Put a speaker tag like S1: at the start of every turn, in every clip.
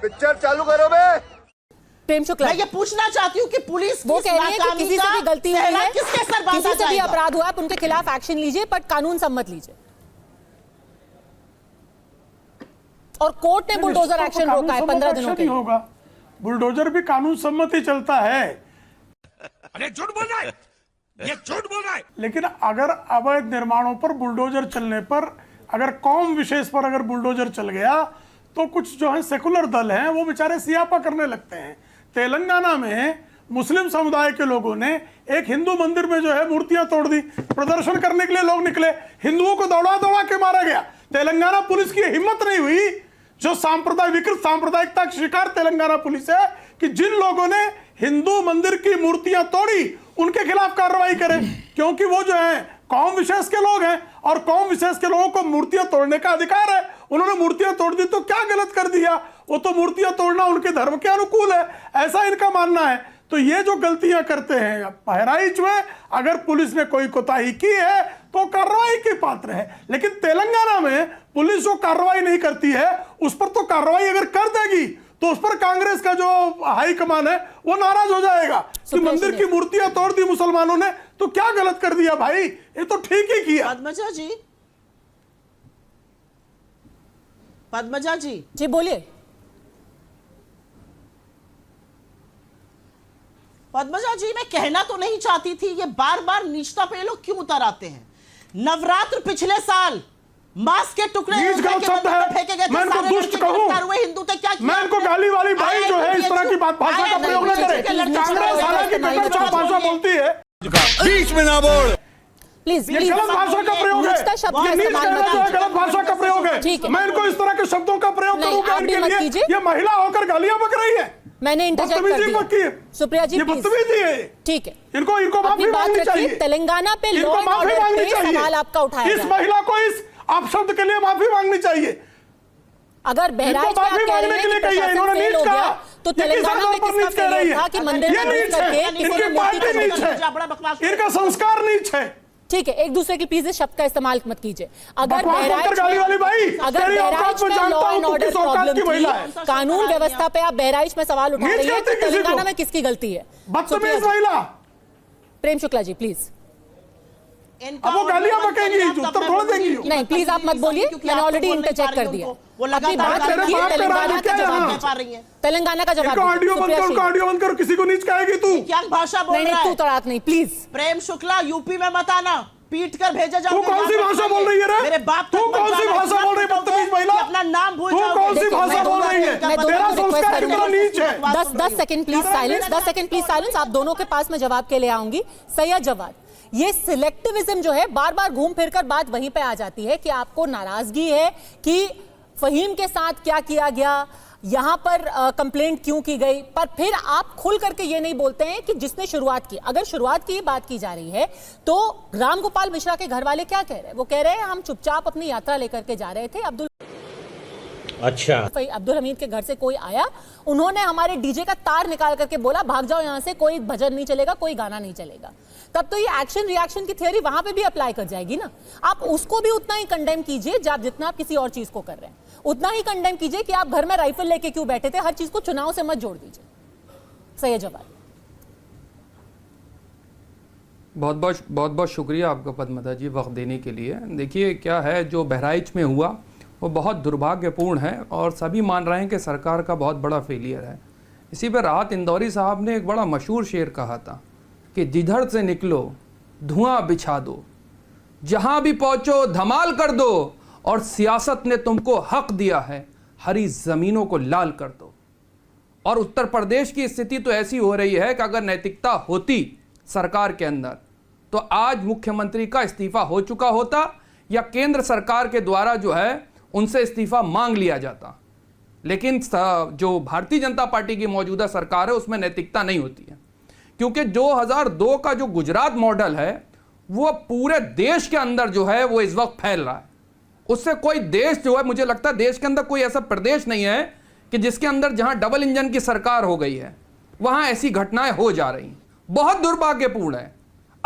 S1: Picture चालू करो बे।
S2: प्रेम शुक्ला,
S3: मैं ये पूछना चाहती हूँ कि पुलिस
S2: वो कह रही है कि किसी से भी गलती हुई है,
S3: किसके सर बांधा
S2: किसी से भी
S3: जाएगा?
S2: अपराध हुआ आप उनके खिलाफ एक्शन लीजिए, पर कानून सम्मत लीजिए। और कोर्ट ने बुलडोजर एक्शन रोका है 15 दिनों के लिए।
S4: होगा, बुलडोजर भी कानून सम्मत ही चलता है।
S5: अरे झूठ बोल रहा है, ये झूठ बोल रहा है।
S4: लेकिन अगर अवैध निर्माणों पर बुलडोजर चलने पर, अगर कौम विशेष पर अगर बुलडोजर चल गया तो कुछ जो है सेकुलर दल हैं वो बेचारे सियापा करने लगते हैं। तेलंगाना में मुस्लिम समुदाय के लोगों ने एक हिंदू मंदिर में जो है मूर्तियां तोड़ दी, प्रदर्शन करने के लिए लोग निकले, हिंदुओं को दौड़ा दौड़ा के मारा गया। तेलंगाना पुलिस की हिम्मत नहीं हुई, जो विकृत सांप्रदायिकता का शिकार तेलंगाना पुलिस है, कि जिन लोगों ने हिंदू मंदिर की मूर्तियां तोड़ी उनके खिलाफ कार्रवाई करें, क्योंकि वो जो है कौम विशेष के लोग हैं और कौम विशेष के लोगों को मूर्तियां तोड़ने का अधिकार है। उन्होंने मूर्तियां तोड़ दी तो क्या गलत कर दिया? वो तो मूर्तियां तोड़ना उनके धर्म के अनुकूल है, ऐसा इनका मानना है। तो ये जो गलतियां करते हैं बहराइच में, अगर पुलिस ने कोई कोताही की है तो कार्रवाई के पात्र है। लेकिन तेलंगाना में पुलिस जो कार्रवाई नहीं करती है उस पर तो कार्रवाई अगर कर देगी तो उस पर कांग्रेस का जो हाईकमान है वो नाराज हो जाएगा कि मंदिर की मूर्तियां तोड़ दी मुसलमानों ने, तो क्या गलत कर दिया भाई, ये तो ठीक ही किया।
S3: पद्मजा जी
S2: बोलिए।
S3: पद्मजा जी, मैं कहना तो नहीं चाहती थी, ये बार बार नीचता पे लोग क्यों उतर आते हैं? नवरात्र पिछले साल मांस के टुकड़े
S4: फेंके गए, मैं इनको दुष्ट कहूं,
S3: हिंदू थे क्या?
S4: मैं इनको गाली वाली भाई जो है इस तरह की भाषा का प्रयोग न करे। कांग्रेस हालांकि कटरचाप भाषा बोलती है,
S5: बीच में ना बोल
S2: प्लीज।
S4: ये गलत भाषा का प्रयोग है, ये नीच कहना जो है गलत भाषा का प्रयोग है। मैं इनको इस तरह के शब्दों का प्रयोग करूंगा इनके लिए, ये महिला होकर गालियां बक रही है।
S2: मैंने इंटरजेक्ट कर दिया। सुप्रिया जी,
S4: ये बदतमीजी है,
S2: ठीक है,
S4: इनको माफी मांगनी चाहिए।
S2: तेलंगाना पे लॉ एंड ऑर्डर पे सवाल आपका उठाया,
S4: इस महिला को इस अपशब्द के लिए माफी मांगनी चाहिए।
S2: अगर बहराइच में आप कह रहे हैं कि प्रशासन फेल हो गया, तो तेलंगाना में किसका फेलियर था कि मंदिर में घुस करके किसी ने मूर्ति तोड़ी?
S4: इनका संस्कार नीच है।
S2: ठीक है, एक दूसरे के प्लीज इस शब्द का इस्तेमाल मत कीजिए। अगर बहराइच में लॉ एंड ऑर्डर प्रॉब्लम थी, कानून व्यवस्था पे आप बहराइच में सवाल उठा रही है, तो तेलंगाना में किसकी गलती है?
S4: बदतमीज महिला।
S2: प्रेम शुक्ला जी प्लीज।
S4: अब वो गालियां बकेंगी, उत्तर थोड़ा देंगी।
S2: नहीं प्लीज आप मत बोलिए, मैंने ऑलरेडी इंटरजेक्ट कर दिया। अपनी बात रखिए, तेलंगाना का जवाब दे, तेलंगाना का जवाब।
S4: ऑडियो बंद कर, किसी को नीच कहेगी तू?
S3: क्या भाषा बोल रहा है?
S2: तू तड़ाक नहीं प्लीज।
S3: प्रेम शुक्ला, यूपी में मत आना, पीट कर भेजा जाओ।
S4: तू कौन सी भाषा बोल रही है रे?
S3: मेरे बाप
S4: तू कौन सी भाषा बोल रही है बदतमीज महिला?
S3: अपना नाम भूल जाओ।
S4: तू कौन सी भाषा बोल रही है?
S2: मैं दोनों को रिक्वेस्ट करूंगी,
S4: नीच है।
S2: 10 second please silence, 10 second please silence. आप दोनों के पास मैं जवाब के लिए आऊंगी। सैयद जवाद, ये सिलेक्टिविज्म जो है बार बार घूम फिर कर बात वहीं पे आ जाती है कि आपको नाराजगी है कि फहीम के साथ क्या किया गया, यहां पर कंप्लेंट क्यों की गई, पर फिर आप खुल करके ये नहीं बोलते हैं कि जिसने शुरुआत की। अगर शुरुआत की बात की जा रही है तो राम गोपाल मिश्रा के घर वाले क्या कह रहे हैं? वो कह रहे हैं हम चुपचाप अपनी यात्रा लेकर के जा रहे थे, अब्दुल हमीद के घर से कोई आया, उन्होंने हमारे डीजे का तार निकाल करके बोला भाग जाओ यहां से, कोई भजन नहीं चलेगा, कोई गाना नहीं चलेगा। तब तो ये एक्शन रिएक्शन की थ्योरी वहां पे भी अप्लाई कर जाएगी ना। आप उसको भी उतना ही कंडेम कीजिए जितना आप किसी और चीज को कर रहे हैं, उतना ही कंडेम कीजिए कि आप घर में राइफल लेके क्यों बैठे थे। हर चीज को चुनाव से मत जोड़ दीजिए। सही जवाब।
S6: बहुत बहुत शुक्रिया आपका पद्मजा जी वक्त देने के लिए। देखिए क्या है, जो बहराइच में हुआ वो बहुत दुर्भाग्यपूर्ण है और सभी मान रहे हैं कि सरकार का बहुत बड़ा फेलियर है। इसी पर राहत इंदौरी साहब ने एक बड़ा मशहूर शेर कहा था कि जिधर से निकलो धुआं बिछा दो, जहां भी पहुंचो धमाल कर दो, और सियासत ने तुमको हक दिया है हरी जमीनों को लाल कर दो। और उत्तर प्रदेश की स्थिति तो ऐसी हो रही है कि अगर नैतिकता होती सरकार के अंदर तो आज मुख्यमंत्री का इस्तीफा हो चुका होता या केंद्र सरकार के द्वारा जो है उनसे इस्तीफा मांग लिया जाता। लेकिन जो भारतीय जनता पार्टी की मौजूदा सरकार है उसमें नैतिकता नहीं होती है, क्योंकि 2002 का जो गुजरात मॉडल है वो पूरे देश के अंदर जो है वो इस वक्त फैल रहा है। उससे कोई देश जो है, मुझे लगता है देश के अंदर कोई ऐसा प्रदेश नहीं है कि जिसके अंदर जहां डबल इंजन की सरकार हो गई है वहां ऐसी घटनाएं हो जा रही हैं। बहुत दुर्भाग्यपूर्ण है।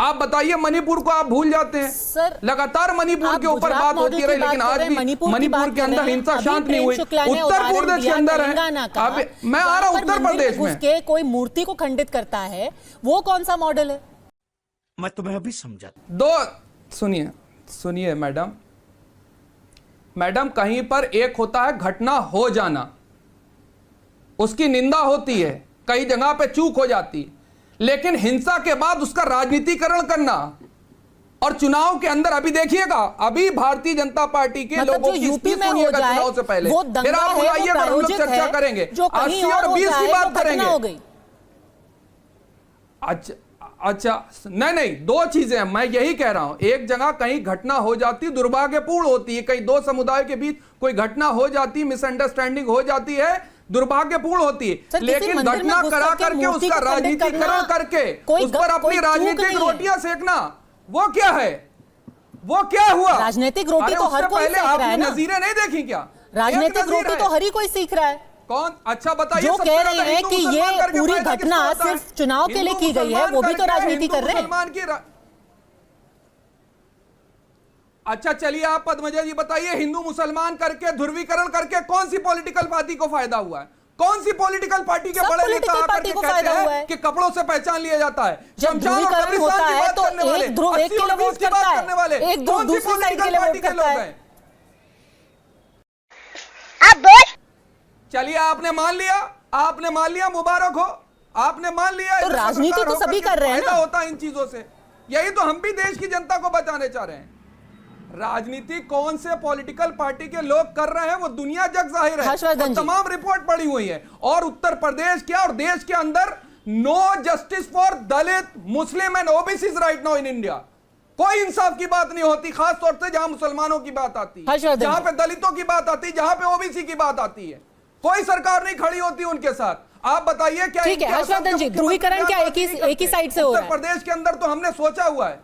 S6: आप बताइए, मणिपुर को आप भूल जाते हैं
S2: सर,
S6: लगातार मणिपुर
S2: आप
S6: के ऊपर
S2: गुजरात
S6: बात
S2: मॉडल
S6: होती
S2: की
S6: रही,
S2: बात
S6: लेकिन
S2: कर
S6: आज
S2: रहे हैं,
S6: भी
S2: मणिपुर की
S6: मणिपुर
S2: बात
S6: के
S2: कर
S6: अंदर
S2: रहे हैं।
S6: हिंसा
S2: अभी
S6: शांत नहीं
S2: प्रेम
S6: हुई।
S2: शुक्ला ने
S6: उत्तर
S2: उदाहरण
S6: प्रदेश के
S2: दिया
S6: अंदर
S2: तेलंगाना
S6: है,
S2: का,
S6: मैं आ रहा हूं
S2: जहां पर
S6: उत्तर
S2: मंदिर
S6: प्रदेश
S2: घुस
S6: में।
S2: के कोई मूर्ति को खंडित करता है, वो कौन सा मॉडल है?
S5: मैं तुम्हें अभी समझा।
S6: दो सुनिए मैडम, कहीं पर एक होता है घटना हो जाना, उसकी निंदा होती है, कई जगह पे चूक हो जाती, लेकिन हिंसा के बाद उसका राजनीतिकरण करना, और चुनाव के अंदर अभी देखिएगा, अभी भारतीय जनता पार्टी के
S2: मतलब
S6: लोगों
S2: जो
S6: की
S2: यूपी
S6: स्पीच
S2: में हो
S6: सुनिएगा
S2: जाए,
S6: चुनाव से पहले,
S2: वो
S6: फिर
S2: दंगा
S6: आप
S2: है, वो
S6: बुलाइएगा, हम लोग
S2: प्रायोजित
S6: चर्चा
S2: है,
S6: करेंगे,
S2: जो कहीं
S6: 80 और
S2: और हो
S6: 20 की
S2: जाए,
S6: बात
S2: वो घटना
S6: करेंगे।
S2: हो गई।
S6: अच्छा, नहीं, दो चीजें हैं, मैं यही कह रहा हूं, एक जगह कहीं घटना हो जाती, दुर्भाग्यपूर्ण होती है, कहीं दो समुदायों के बीच कोई घटना हो जाती, मिसअंडरस्टैंडिंग हो जाती है, दुर्भाग्यपूर्ण होती है,
S2: सर, किसी
S6: लेकिन
S2: मंदिर में
S6: घटना
S2: घुस
S6: करा
S2: करके
S6: करके
S2: मूर्ति
S6: उसका
S2: को खंडित
S6: राजनीतिकरण
S2: करना
S6: करके
S2: कोई
S6: उस पर अपनी
S2: कोई चूक
S6: राजनीतिक
S2: नहीं है।
S6: रोटियां सेकना, वो क्या है? वो क्या हुआ?
S2: राजनीतिक रोटी
S6: अरे
S2: तो हर
S6: उससे
S2: कोई
S6: पहले
S2: सेक रहा
S6: आपने
S2: है ना।
S6: नजीरें नहीं देखी क्या?
S2: राजनीतिक
S6: एक नजीर
S2: रोटी
S6: है।
S2: तो हर ही कोई सीख रहा है।
S6: कौन? अच्छा बताइए,
S2: जो
S6: सबसे
S2: कह
S6: ज्यादा
S2: रहे हैं
S6: हिंदू
S2: कि
S6: मुसलमान
S2: ये
S6: करके
S2: पूरी
S6: फायदा किसको
S2: घटना
S6: होता है?
S2: सिर्फ चुनाव के लिए
S6: हिंदू
S2: की गई है,
S6: मुसलमान
S2: वो भी तो
S6: करके
S2: राजनीति
S6: हिंदू
S2: कर रहे हैं।
S6: मुसलमान की अच्छा चलिए, आप पद्मजा जी बताइए, हिंदू मुसलमान करके ध्रुवीकरण करके कौन सी पॉलिटिकल पार्टी को फायदा हुआ है? कौन सी पॉलिटिकल पार्टी के
S2: सब
S6: बड़े
S2: पॉलिटिकल
S6: नेता आकर
S2: पार्टी
S6: के
S2: को
S6: कहते
S2: फायदा हुआ
S6: हैं
S2: है।
S6: कि कपड़ों से पहचान लिया जाता है?
S2: जब
S6: शमशान और
S2: ध्रुवीकरण
S6: कब्रिस्तान
S2: होता
S6: की
S2: है
S6: बात
S2: तो
S6: करने वाले,
S2: एक ध्रुव एक
S6: 80
S2: के
S6: और
S2: लिए
S6: 20
S2: वोट
S6: की बात
S2: करता
S6: करने वाले,
S2: है, एक ध्रुव
S6: कौन सी
S2: दूसरी साइड के
S6: पॉलिटिकल
S2: लिए
S6: पार्टी
S2: वोट
S6: के लोग
S2: करता है।
S6: हैं? चलिए, आपने मान लिया, मुबारक हो, आपने मान लिया।
S2: तो
S6: ऐसे
S2: राजनीति
S6: सरकार
S2: तो
S6: होकर
S2: सभी
S6: के
S2: कर रहे हैं
S6: फायदा
S2: ना।
S6: होता है इन चीजों से, यही तो हम भी देश की जनता को बचाने चाह रहे हैं। राजनीति कौन से पॉलिटिकल पार्टी के लोग कर रहे हैं वो दुनिया जग जाहिर है,
S2: हर्षवर्धन
S6: और
S2: जी।
S6: तमाम रिपोर्ट पड़ी हुई है। और उत्तर प्रदेश क्या और देश के अंदर no justice for Dalit, Muslim and OBC right now in India. कोई इंसाफ की बात नहीं होती, खास तौर से जहां मुसलमानों की बात आती है,
S2: हर्षवर्धन
S6: जहां
S2: जी।
S6: पे दलितों की बात आती है, जहां पे ओबीसी की बात आती है, कोई सरकार नहीं खड़ी होती उनके साथ। आप बताइए क्या
S2: ठीक है,
S6: इनके असम
S2: हर्षवर्धन
S6: के
S2: जी,
S6: मुख्यमंत्री
S2: ध्रुवीकरण क्या
S6: बात नहीं
S2: एक ही
S6: करते?
S2: साइड से हो रहा है?
S6: उत्तर प्रदेश के अंदर तो हमने सोचा हुआ है,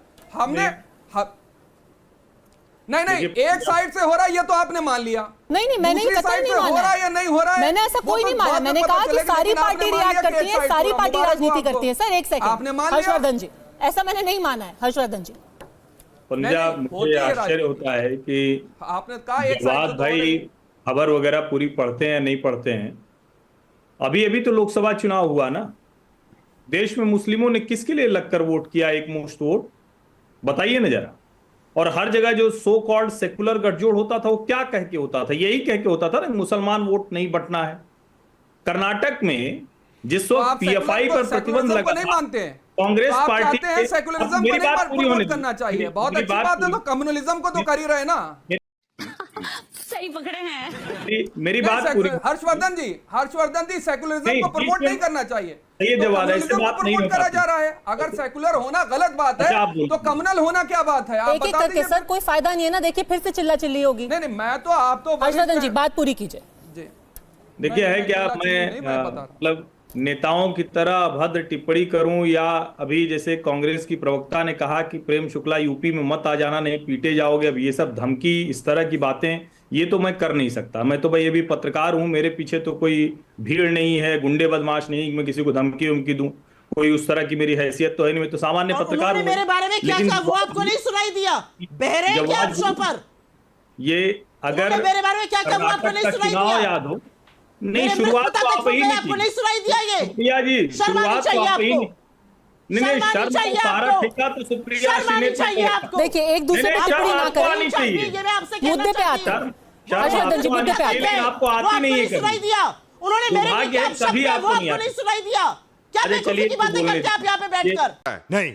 S6: नहीं, एक साइड से हो रहा है ये तो आपने मान लिया।
S2: नहीं, मैंने
S6: दूसरी
S2: कतई
S6: साइड
S2: नहीं
S6: से हो
S2: माना
S6: रहा है या नहीं हो रहा है,
S2: मैंने ऐसा
S6: वो
S2: कोई
S6: तो
S2: नहीं माना।
S6: बाद में
S2: मैंने
S6: पता
S2: कहा कि
S6: चलेगा,
S2: सारी
S6: लेकिन आपने
S2: पार्टी
S6: मान लिया
S2: रिएक्ट
S6: कि
S2: करती
S6: एक
S2: है,
S6: साइड
S2: सारी
S6: को
S2: पार्टी
S6: मुबारक हो
S2: राजनीति
S6: आपको।
S2: करती है। सर एक सेकंड,
S6: आपने मान लिया?
S2: हर्षवर्धन जी, ऐसा मैंने नहीं माना है। हर्षवर्धन जी,
S1: पंजाब,
S6: नहीं,
S1: मुझे
S6: होती है
S1: आश्चर्य होता है कि
S6: आपने कहा एक साइड
S1: जवाद
S6: से तो हो
S1: भाई
S6: रही।
S1: खबर वगैरह पूरी पढ़ते हैं नहीं पढ़ते हैं। अभी तो लोकसभा चुनाव हुआ ना, देश में मुस्लिमों ने किसके लिए लगकर वोट किया, एक मुश्त वोट बताइए ना जरा। और हर जगह जो सो कॉल्ड सेकुलर गठजोड़ होता था वो क्या कह के होता था? यही कह के होता था ना, मुसलमान वोट नहीं बंटना है। कर्नाटक में जिस
S6: तो
S1: वक्त
S6: आप
S1: पीएफआई पर प्रतिबंध लगा
S6: नहीं
S1: था,
S6: मानते हैं?
S1: कांग्रेस
S6: तो आप
S1: पार्टी
S6: चाहते हैं सेकुलरिज्म को
S1: मेरी
S6: नहीं
S1: बात पूरी होने
S6: प्रमोट करना
S1: दीजिए।
S6: चाहिए, बहुत
S1: मेरी
S6: अच्छी बात है, तो
S1: पूरी-
S6: कम्युनलिज्म को तो कर ही रहे ना।
S7: सही पकड़े हैं।
S1: मेरी बात पूरी।
S6: हर्षवर्धन जी, सेकुलरिज्म
S1: नहीं,
S6: को प्रमोट
S1: बीच में-
S6: नहीं करना चाहिए।
S1: ये
S6: तो
S1: जवाब है, इससे
S6: कम्युनलिज्म
S1: बात
S6: को
S1: नहीं
S6: प्रमोट
S1: हो
S6: करा
S1: पाती।
S6: जा रहा है। अगर सेकुलर होना गलत बात
S1: अच्छा, आप
S6: है
S1: बोलिए।
S6: तो कम्युनल होना क्या बात है? आप
S2: एक एक
S6: बता
S2: करके
S6: दीजिए।
S2: सर, कोई फायदा नहीं है ना। देखिए फिर से चिल्ला चिल्ली होगी।
S6: नहीं, मैं तो आप तो
S2: हर्षवर्धन जी, बात पूरी कीजिए।
S6: जी,
S1: देखिए है क्या,
S6: नहीं, मैं बता रहा हूं।
S1: मतलब नेताओं की तरह अभद्र टिप्पणी करूं, या अभी जैसे कांग्रेस की प्रवक्ता ने कहा कि प्रेम शुक्ला यूपी में मत आ जाना, नहीं पीटे जाओगे, अब ये सब धमकी, इस तरह की बातें, ये तो मैं कर नहीं सकता। मैं तो भाई ये भी पत्रकार हूं, मेरे पीछे तो कोई भीड़ नहीं है, गुंडे बदमाश नहीं, मैं किसी को धमकी उमकी दूं, कोई उस तरह की मेरी हैसियत तो है नहीं, मैं तो सामान्य
S3: और
S1: पत्रकार
S3: उन्होंने
S1: हूं।
S3: मेरे बारे में क्या
S1: लेकिन
S3: कहा वो आपको नहीं सुनाई दिया? बहरे हैं क्या आप शो पर?
S1: ये अगर
S3: उन्होंने मेरे बारे में क्या कहा वो आपको
S1: कर्नाटक
S3: नहीं
S1: का
S3: सुनाई
S1: चुनाव
S3: दिया?
S1: याद हो, नहीं
S3: मेरे
S1: शुरुआत
S3: मृत
S1: तो
S3: पिता
S1: आप
S3: के
S1: ही
S3: फोन में
S1: नहीं
S3: आपको
S1: की।
S3: नहीं सुनाई दिया ये?
S1: सुप्रिया जी,
S3: शर्म आनी
S1: शुरुआत तो
S3: चाहिए
S1: आप ही
S3: आपको।
S1: नहीं। नहीं,
S3: शर्म आनी
S1: शर्म
S3: चाहिए
S1: सारा
S3: आपको।
S1: ठेका तो सुप्रिया
S3: शर्म आनी
S1: सिन्हा ने
S3: चाहिए
S1: लिया।
S3: आपको।
S2: देखिए एक दूसरे
S1: नहीं,
S2: पर
S1: नहीं,
S2: टिप्पणी
S1: शर्म
S2: ना
S1: आपको
S2: करें।
S1: आनी चाहिए।
S3: ये मैं आपसे कहना
S2: मुद्दे पे
S3: चाहती
S2: आते
S3: हूँ।
S2: हैं।
S1: शर्म
S2: हर्षवर्धन जी,
S1: आपको
S2: मुद्दे पे
S1: आनी
S2: आते
S1: चाहिए,
S2: हैं।
S1: लेकिन आपको
S3: वो
S1: आती
S3: आपको
S1: नहीं है
S3: नहीं सुनाई
S1: कभी।
S3: दिया। उन्होंने मेरे
S1: दुर्भाग्य
S3: लिए क्या
S1: है,
S3: शब्द
S1: कभी
S3: है, वो
S1: आपको नहीं
S3: आपको
S1: आता।
S3: नहीं सुनाई दिया। क्या
S1: अरे
S3: बेवकूफी
S1: चलिए,
S3: की बातें
S1: बोलने
S3: करते हैं आप यहाँ पे बैठकर?
S5: नहीं,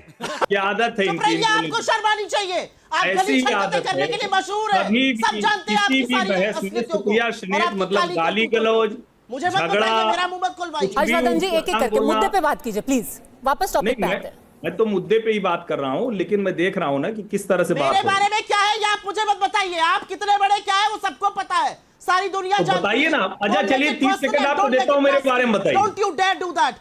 S1: ये आदत है
S3: चुप
S1: इनकी।
S3: रहिए, आपको शर्म आनी चाहिए। आप
S1: ऐसी
S3: गली
S1: ही
S3: हरकतें
S1: आदत
S3: करने
S1: है।
S3: के लिए मशहूर है,
S1: कभी भी
S3: सब जानते हैं
S1: किसी
S3: आपकी
S1: भी
S3: सारी
S1: बहस में
S3: असलियतों को
S1: सुप्रिया
S3: और
S1: सिन्हा
S3: आपकी
S1: मतलब
S3: काली
S1: गाली
S3: करतूतों को।
S1: गलौज,
S3: मुझे मत
S1: झगड़ा,
S3: बताइए, मेरा मुंह मत खुलवाइए।
S2: हर्षवर्धन जी, एक एक करके
S1: बोलना-
S2: मुद्दे पे बात कीजिए प्लीज। वापस टॉपिक पे
S1: नहीं,
S2: आते हैं।
S1: मैं तो मुद्दे पे ही बात कर रहा हूँ, लेकिन मैं देख रहा हूँ ना कि किस तरह से बात
S3: मेरे
S1: हो रही है।
S3: बारे में क्या है ये आप मुझे मत बताइए। आप कितने बड़े क्या है वो सबको पता है, सारी दुनिया
S1: तो
S3: जानती
S1: बताइए
S3: है।
S1: ना। अच्छा,
S3: Don't
S1: चलिए,
S3: make it
S1: 30
S3: personal,
S1: सेकंड आपको
S3: don't
S1: देता
S3: make
S1: हूं,
S3: it
S1: मेरे
S3: personal.
S1: बारे में बताइए।
S3: Don't you dare do that.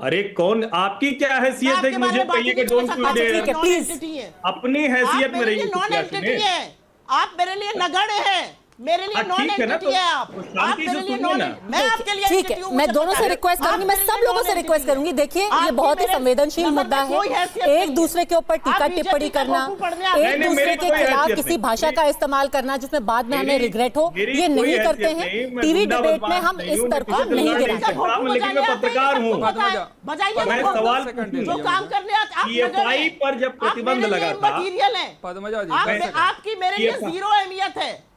S1: अरे कौन, आपकी क्या हैसियत है
S3: आपके
S1: कि
S3: बारे
S1: मुझे
S3: में बात
S1: कहिए कि
S3: नहीं
S1: डोंट
S3: कर
S1: यू
S3: सकता।
S1: डेयर?
S2: ठीक है,
S3: Non
S2: please.
S3: entity है।
S1: अपनी
S3: आप
S1: हैसियत में
S3: मेरे
S1: रहिए
S3: लिए नॉन
S1: सुप्रिया
S3: एंटिटी
S1: सिन्हा।
S3: है। आप मेरे लिए नगण्य हैं। मेरे लिए नॉन
S1: ठीक है ना,
S3: एंटिटी
S1: तो
S3: है आप
S1: शांति से
S3: मेरे लिए
S1: सुनिए
S3: नॉन
S1: ना।
S3: मैं आपके लिए
S2: ठीक
S3: entity
S2: है,
S3: हूं,
S2: मैं
S3: मुझे
S2: दोनों
S3: पता
S2: से
S3: है।
S2: रिक्वेस्ट करूंगी, मैं
S3: आप
S2: सब
S3: मेरे
S2: लोगों से
S3: लिए
S2: रिक्वेस्ट
S3: non-entity
S2: करूंगी। देखिए, ये
S3: आपकी
S2: बहुत ही
S3: मेरे
S2: संवेदनशील
S3: नंबर
S2: मुद्दा
S3: पे
S2: है।
S3: कोई हैसियत नहीं
S2: एक
S3: है।
S2: दूसरे के ऊपर टीका
S3: आप
S2: टिप्पणी
S3: बीजेपी का
S2: करना,
S3: बापू पढ़ने आते हैं।
S2: एक
S1: नहीं,
S2: दूसरे
S1: मेरी
S2: के
S1: कोई
S2: खिलाफ
S1: हैसियत
S2: किसी
S1: नहीं।
S2: भाषा का इस्तेमाल करना जिसमें बाद में हमें
S1: मेरी-
S2: रिग्रेट हो,
S1: मेरी
S2: ये
S1: कोई
S2: नहीं
S1: हैसियत
S2: करते हैं।
S1: नहीं, मैं
S2: टीवी
S1: गुंडा
S2: डिबेट में
S1: बदमाश
S2: हम
S1: नहीं
S2: इस
S1: हूं,
S2: तर्क
S1: मैं
S2: को
S1: किसी से
S2: नहीं
S1: लड़
S2: गिराते।
S1: सकता हूं, लेकिन मैं पत्रकार हूं।
S3: बजाइए
S1: मैं
S3: ना,
S1: सवाल
S3: जो काम करने आते आप
S1: PFI पर जब प्रतिबंध लगा था,
S3: मटीरियल है
S6: पद्मजा जी,
S3: आप
S6: एक सेकंड।
S3: आपकी मेरे लिए
S1: PFI
S3: जीरो अहमियत है